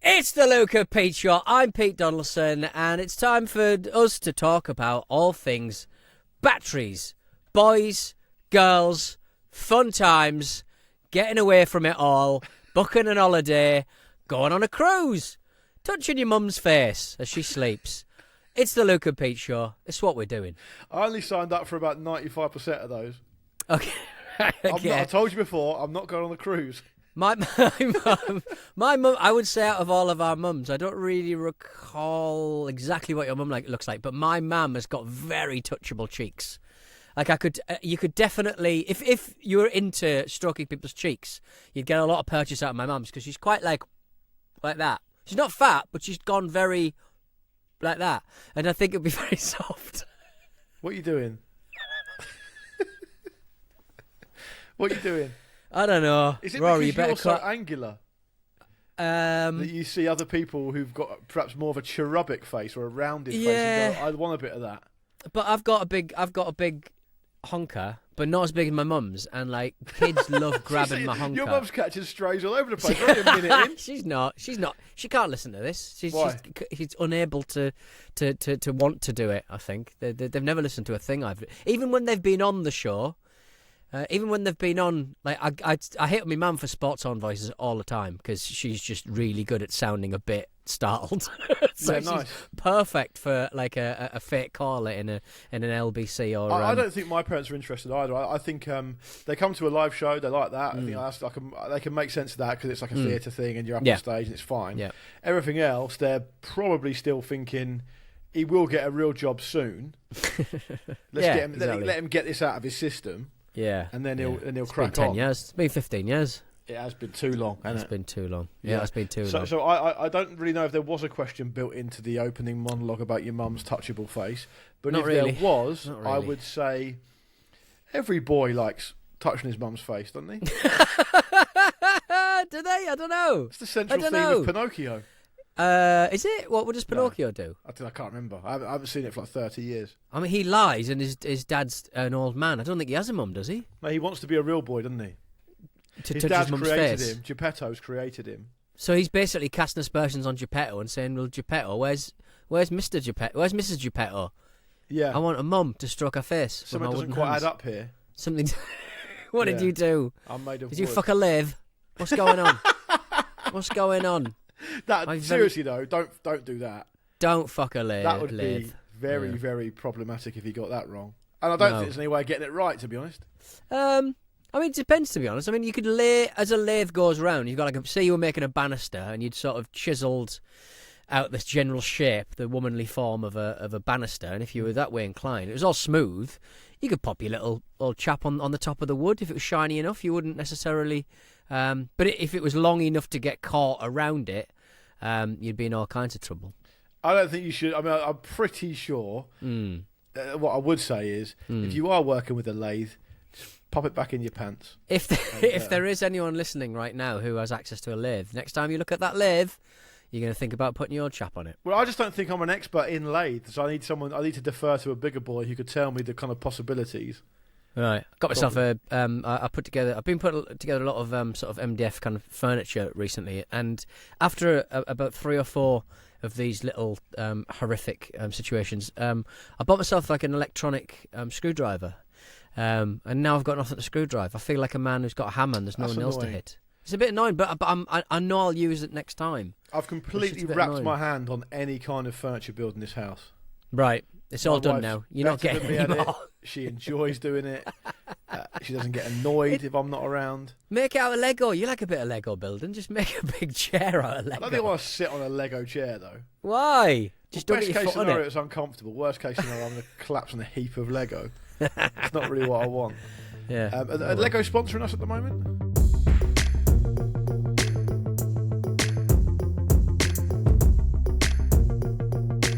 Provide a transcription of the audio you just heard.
It's the Luke and Pete Show. I'm Pete Donaldson, and it's time for us to talk about all things batteries, boys, girls, fun times, getting away from it all, booking an holiday, going on a cruise, touching your mum's face as she sleeps. It's the Luke and Pete Show. It's what we're doing. I only signed up for about 95% of those. Okay. I told you before, I'm not going on the cruise. My mum, I would say out of all of our mums, I don't really recall exactly what your mum looks like, but my mum has got very touchable cheeks. Like you could definitely, if you were into stroking people's cheeks, you'd get a lot of purchase out of my mum's because she's quite like that. She's not fat, but she's gone very like that, and I think it'd be very soft. What are you doing? What are you doing? I don't know. Is it Rory, because you're so angular that you see other people who've got perhaps more of a cherubic face or a rounded face and go, I want a bit of that? But I've got a big honker, but not as big as my mum's, and like kids love grabbing my honker. Your mum's catching strays all over the place. Only a minute in. She's not. She can't listen to this. She's unable to want to do it. I think they've never listened to a thing even when they've been on the show. Even when they've been on, like I hit my mum for sports on voices all the time because she's just really good at sounding a bit startled. So yeah, nice. She's perfect for like a fake caller in an LBC or. I don't think my parents are interested either. I think they come to a live show, they like that. I think that's like they can make sense of that because it's like a theatre thing and you're up on stage and it's fine. Yeah. Everything else, they're probably still thinking he will get a real job soon. Let him get this out of his system. Yeah, and then he'll crack on. 10 on. years. It's been 15 years. It has been too long, hasn't it? It's been too long. Yeah, it's been too long. So I don't really know if there was a question built into the opening monologue about your mum's touchable face, but if there was, I would say every boy likes touching his mum's face, doesn't he? Do they? I don't know. It's the central theme of Pinocchio. Is it? What does Pinocchio do? I can't remember. I haven't seen it for like 30 years. I mean, he lies and his dad's an old man. I don't think he has a mum, does he? No, he wants to be a real boy, doesn't he? His dad's mum's created face. him. Geppetto's created him. So he's basically casting aspersions on Geppetto and saying, well, Geppetto, where's Mr. Geppetto? Where's Mrs. Geppetto? Yeah. I want a mum to stroke her face. Something doesn't quite add up here. Something. What did you do? I'm made of wood. Did you fuck a lathe? What's going on? What's going on? Seriously though, don't do that. Don't fuck a lathe. That would be very, very problematic if you got that wrong. And I don't think there's any way of getting it right, to be honest. I mean, it depends, to be honest. I mean, you could as a lathe goes round, you've got like, say you were making a banister and you'd sort of chiselled out this general shape, the womanly form of a banister, and if you were that way inclined, it was all smooth, you could pop your little old chap on the top of the wood. If it was shiny enough, you wouldn't necessarily... but if it was long enough to get caught around it, you'd be in all kinds of trouble. I don't think you should. I mean, I'm pretty sure. What I would say is, if you are working with a lathe, just pop it back in your pants. If there is anyone listening right now who has access to a lathe, next time you look at that lathe, you're going to think about putting your chap on it. Well, I just don't think I'm an expert in lathes, so I need to defer to a bigger boy who could tell me the kind of possibilities. Right, got myself I've been putting together a lot of sort of MDF kind of furniture recently, and after about 3 or 4 of these little horrific situations, I bought myself like an electronic screwdriver, and now I've got nothing to screwdrive. I feel like a man who's got a hammer and there's no nails to hit. It's a bit annoying, but I know I'll use it next time. I've completely wrapped my hand on any kind of furniture build in this house. Right. It's all done now. You're not getting any more. She enjoys doing it. She doesn't get annoyed if I'm not around. Make it out of Lego. You like a bit of Lego building. Just make a big chair out of Lego. I don't think I want to sit on a Lego chair, though. Why? Just don't best get your case foot on scenario, it. it's uncomfortable. Worst case scenario, I'm going to collapse on a heap of Lego. It's not really what I want. Yeah. Are Lego sponsoring us at the moment?